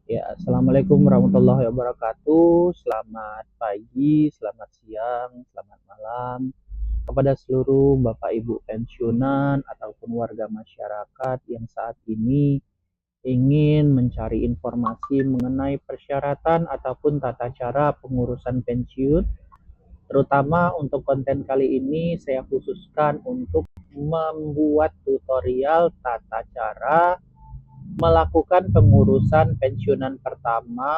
Ya, assalamualaikum warahmatullahi wabarakatuh. Selamat pagi, selamat siang, selamat malam kepada seluruh Bapak Ibu pensiunan ataupun warga masyarakat yang saat ini ingin mencari informasi mengenai persyaratan ataupun tata cara pengurusan pensiun. Terutama untuk konten kali ini saya khususkan untuk membuat tutorial tata cara melakukan pengurusan pensiunan pertama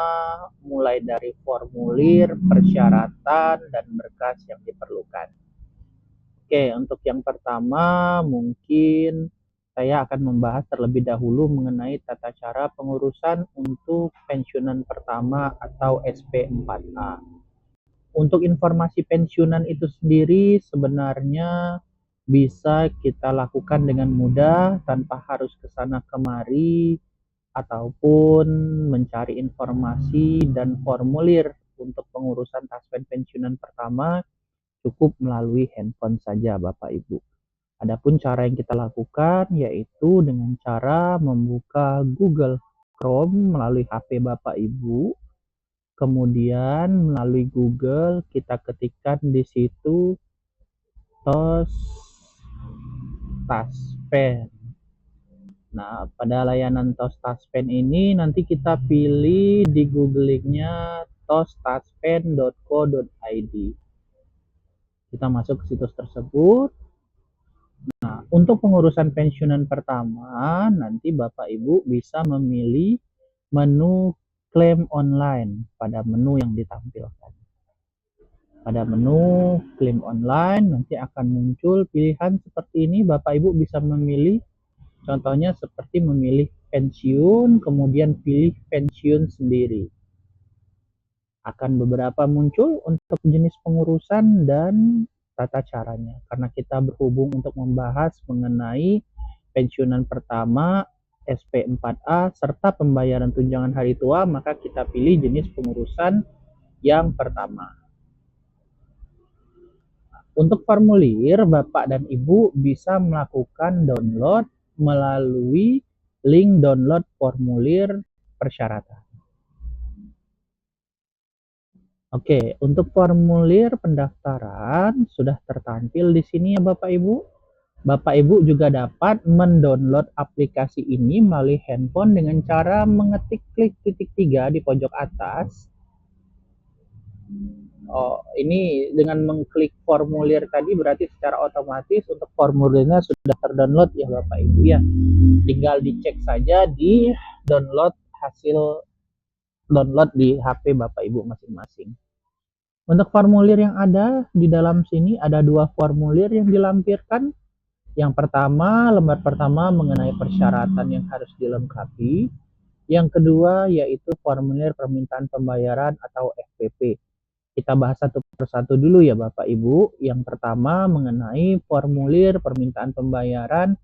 mulai dari formulir, persyaratan, dan berkas yang diperlukan. Oke, untuk yang pertama mungkin saya akan membahas terlebih dahulu mengenai tata cara pengurusan untuk pensiunan pertama atau SP4A. Untuk informasi pensiunan itu sendiri sebenarnya bisa kita lakukan dengan mudah tanpa harus ke sana kemari ataupun mencari informasi dan formulir untuk pengurusan taspen pensiunan pertama cukup melalui handphone saja Bapak Ibu. Adapun cara yang kita lakukan yaitu dengan cara membuka Google Chrome melalui HP Bapak Ibu. Kemudian melalui Google kita ketikkan di situ TOS Taspen. Nah, pada layanan TOS Taspen ini nanti kita pilih di googlingnya tostaspen.co.id. Kita masuk ke situs tersebut. Nah, untuk pengurusan pensiunan pertama, nanti Bapak Ibu bisa memilih menu klaim online pada menu yang ditampilkan. Pada menu klaim online nanti akan muncul pilihan seperti ini. Bapak Ibu bisa memilih, contohnya seperti memilih pensiun, kemudian pilih pensiun sendiri. Akan beberapa muncul untuk jenis pengurusan dan tata caranya. Karena kita berhubung untuk membahas mengenai pensiunan pertama, SP4A, serta pembayaran tunjangan hari tua, maka kita pilih jenis pengurusan yang pertama. Untuk formulir, Bapak dan Ibu bisa melakukan download melalui link download formulir persyaratan. Oke, untuk formulir pendaftaran sudah tertampil di sini ya Bapak Ibu. Bapak Ibu juga dapat mendownload aplikasi ini melalui handphone dengan cara mengetik klik titik 3 di pojok atas. Oh, ini dengan mengklik formulir tadi berarti secara otomatis untuk formulirnya sudah terdownload ya Bapak Ibu ya. Tinggal dicek saja di download hasil download di HP Bapak Ibu masing-masing. Untuk formulir yang ada di dalam sini ada dua formulir yang dilampirkan. Yang pertama, lembar pertama mengenai persyaratan yang harus dilengkapi. Yang kedua yaitu formulir permintaan pembayaran atau FPP. Kita bahas satu persatu dulu ya Bapak Ibu. Yang pertama mengenai formulir permintaan pembayaran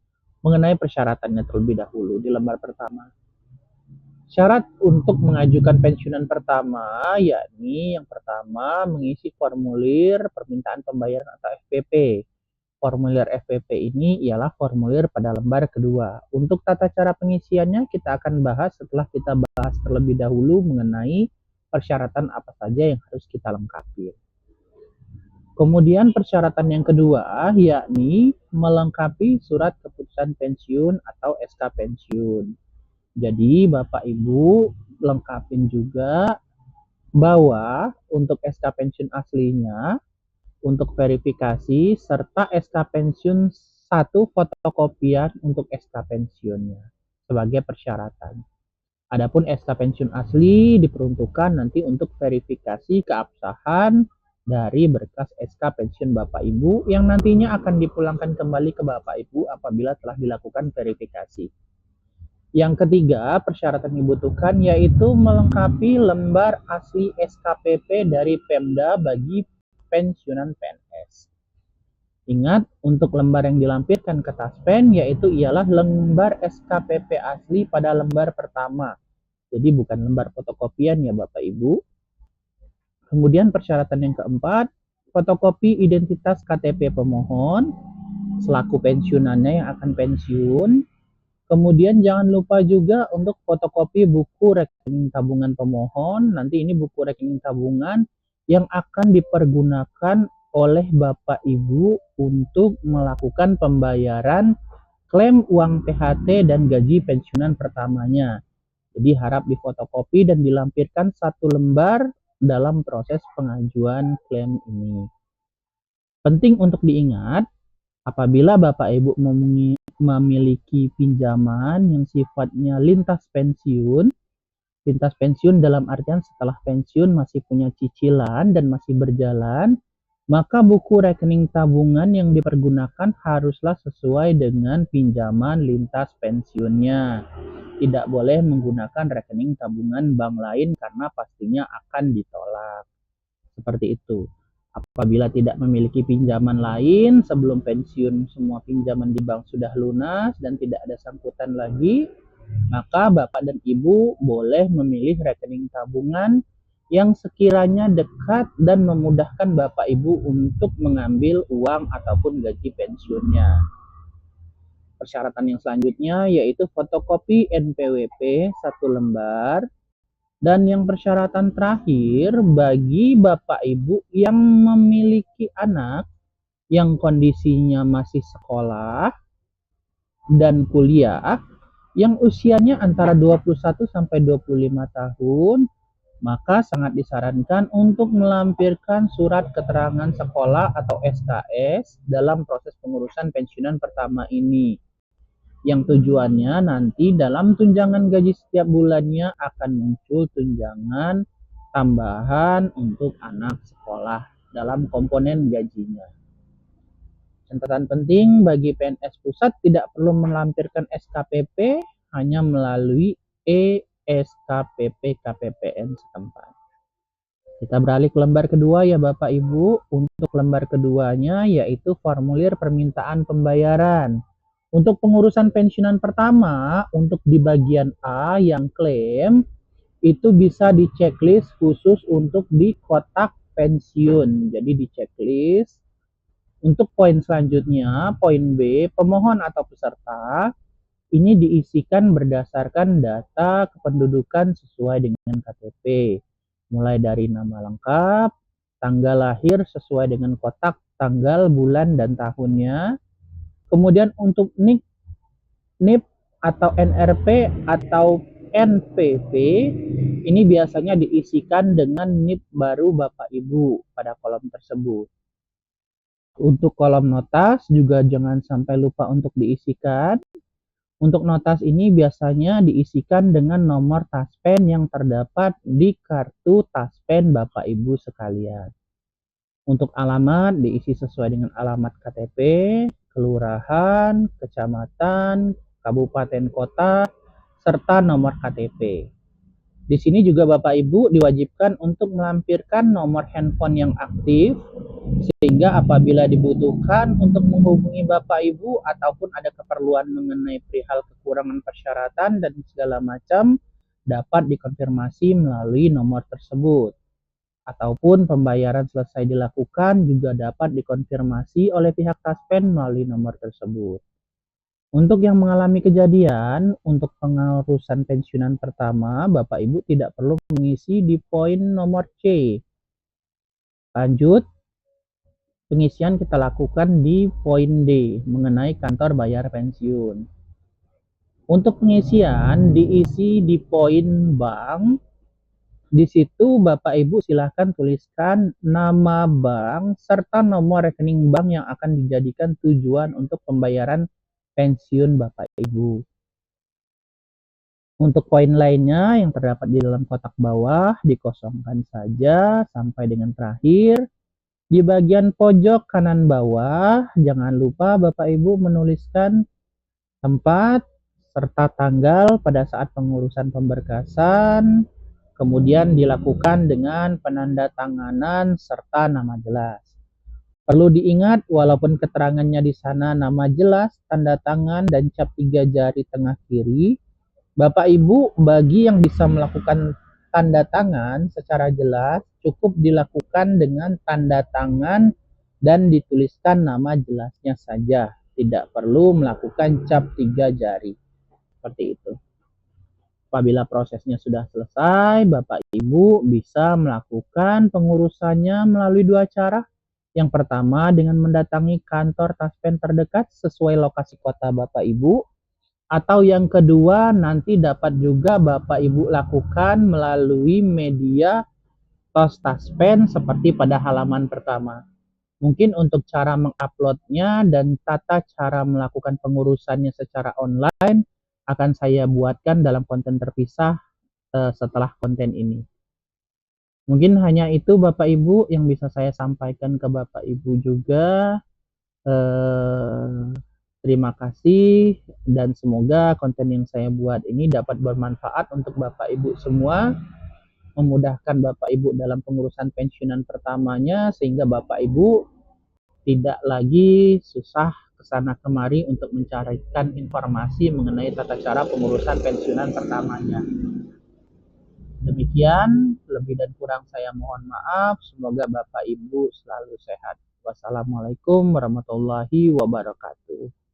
mengenai persyaratannya terlebih dahulu di lembar pertama. Syarat untuk mengajukan pensiunan pertama yakni yang pertama mengisi formulir permintaan pembayaran atau FPP. Formulir FPP ini ialah formulir pada lembar kedua. Untuk tata cara pengisiannya kita akan bahas setelah kita bahas terlebih dahulu mengenai persyaratan apa saja yang harus kita lengkapi. Kemudian persyaratan yang kedua yakni melengkapi surat keputusan pensiun atau SK pensiun. Jadi Bapak Ibu lengkapin juga bahwa untuk SK pensiun aslinya, untuk verifikasi, serta SK pensiun satu fotokopian untuk SK pensiunnya sebagai persyaratan. Adapun SK pensiun asli diperuntukkan nanti untuk verifikasi keabsahan dari berkas SK pensiun Bapak Ibu yang nantinya akan dipulangkan kembali ke Bapak Ibu apabila telah dilakukan verifikasi. Yang ketiga, persyaratan yang dibutuhkan yaitu melengkapi lembar asli SKPP dari Pemda bagi pensiunan PNS. Ingat, untuk lembar yang dilampirkan ke Taspen yaitu ialah lembar SKPP asli pada lembar pertama. Jadi bukan lembar fotokopian ya Bapak Ibu. Kemudian persyaratan yang keempat, fotokopi identitas KTP pemohon selaku pensiunannya yang akan pensiun. Kemudian jangan lupa juga untuk fotokopi buku rekening tabungan pemohon. Nanti ini buku rekening tabungan yang akan dipergunakan oleh Bapak Ibu untuk melakukan pembayaran klaim uang THT dan gaji pensiunan pertamanya. Jadi harap difotokopi dan dilampirkan 1 lembar dalam proses pengajuan klaim ini. Penting untuk diingat, apabila Bapak Ibu memiliki pinjaman yang sifatnya lintas pensiun dalam artian setelah pensiun masih punya cicilan dan masih berjalan, maka buku rekening tabungan yang dipergunakan haruslah sesuai dengan pinjaman lintas pensiunnya. Tidak boleh menggunakan rekening tabungan bank lain karena pastinya akan ditolak. Seperti itu. Apabila tidak memiliki pinjaman lain sebelum pensiun, semua pinjaman di bank sudah lunas dan tidak ada sangkutan lagi, maka Bapak dan Ibu boleh memilih rekening tabungan yang sekiranya dekat dan memudahkan Bapak Ibu untuk mengambil uang ataupun gaji pensiunnya. Persyaratan yang selanjutnya yaitu fotokopi NPWP 1 lembar. Dan yang persyaratan terakhir bagi Bapak Ibu yang memiliki anak yang kondisinya masih sekolah dan kuliah yang usianya antara 21 sampai 25 tahun, maka sangat disarankan untuk melampirkan surat keterangan sekolah atau SKS dalam proses pengurusan pensiunan pertama ini. Yang tujuannya nanti dalam tunjangan gaji setiap bulannya akan muncul tunjangan tambahan untuk anak sekolah dalam komponen gajinya. Catatan penting bagi PNS pusat tidak perlu melampirkan SKPP, hanya melalui e-SKPP KPPN setempat. Kita beralih ke lembar kedua ya Bapak Ibu. Untuk lembar keduanya yaitu formulir permintaan pembayaran. Untuk pengurusan pensiunan pertama, untuk di bagian A yang klaim, itu bisa di checklist khusus untuk di kotak pensiun. Jadi di checklist. Untuk poin selanjutnya, poin B, pemohon atau peserta, ini diisikan berdasarkan data kependudukan sesuai dengan KTP. Mulai dari nama lengkap, tanggal lahir sesuai dengan kotak, tanggal, bulan, dan tahunnya. Kemudian untuk NIP atau NRP atau NPV ini biasanya diisikan dengan NIP baru Bapak Ibu pada kolom tersebut. Untuk kolom notas juga jangan sampai lupa untuk diisikan. Untuk notas ini biasanya diisikan dengan nomor taspen yang terdapat di kartu taspen Bapak Ibu sekalian. Untuk alamat diisi sesuai dengan alamat KTP, kelurahan, kecamatan, kabupaten kota, serta nomor KTP. Di sini juga Bapak Ibu diwajibkan untuk melampirkan nomor handphone yang aktif, sehingga apabila dibutuhkan untuk menghubungi Bapak Ibu ataupun ada keperluan mengenai perihal kekurangan persyaratan dan segala macam, dapat dikonfirmasi melalui nomor tersebut. Ataupun pembayaran selesai dilakukan juga dapat dikonfirmasi oleh pihak taspen melalui nomor tersebut. Untuk yang mengalami kejadian, untuk pengurusan pensiunan pertama, Bapak Ibu tidak perlu mengisi di poin nomor C. Lanjut, pengisian kita lakukan di poin D, mengenai kantor bayar pensiun. Untuk pengisian diisi di poin bank. Di situ Bapak Ibu silahkan tuliskan nama bank serta nomor rekening bank yang akan dijadikan tujuan untuk pembayaran pensiun Bapak Ibu. Untuk poin lainnya yang terdapat di dalam kotak bawah dikosongkan saja sampai dengan terakhir. Di bagian pojok kanan bawah jangan lupa Bapak Ibu menuliskan tempat serta tanggal pada saat pengurusan pemberkasan, kemudian dilakukan dengan penandatanganan serta nama jelas. Perlu diingat, walaupun keterangannya di sana nama jelas, tanda tangan, dan cap 3 jari tengah kiri, Bapak Ibu bagi yang bisa melakukan tanda tangan secara jelas, cukup dilakukan dengan tanda tangan dan dituliskan nama jelasnya saja. Tidak perlu melakukan cap 3 jari. seperti itu. Apabila prosesnya sudah selesai, Bapak Ibu bisa melakukan pengurusannya melalui 2 cara. Yang pertama dengan mendatangi kantor Taspen terdekat sesuai lokasi kota Bapak Ibu, atau yang kedua nanti dapat juga Bapak Ibu lakukan melalui media tos Taspen seperti pada halaman pertama. Mungkin untuk cara menguploadnya dan tata cara melakukan pengurusannya secara online akan saya buatkan dalam konten terpisah setelah konten ini. Mungkin hanya itu Bapak Ibu yang bisa saya sampaikan ke Bapak Ibu juga. Terima kasih dan semoga konten yang saya buat ini dapat bermanfaat untuk Bapak Ibu semua, memudahkan Bapak Ibu dalam pengurusan pensiunan pertamanya sehingga Bapak Ibu tidak lagi susah kesana kemari untuk mencarikan informasi mengenai tata cara pengurusan pensiunan pertamanya. Demikian, lebih dan kurang saya mohon maaf. Semoga Bapak Ibu selalu sehat. Wassalamualaikum warahmatullahi wabarakatuh.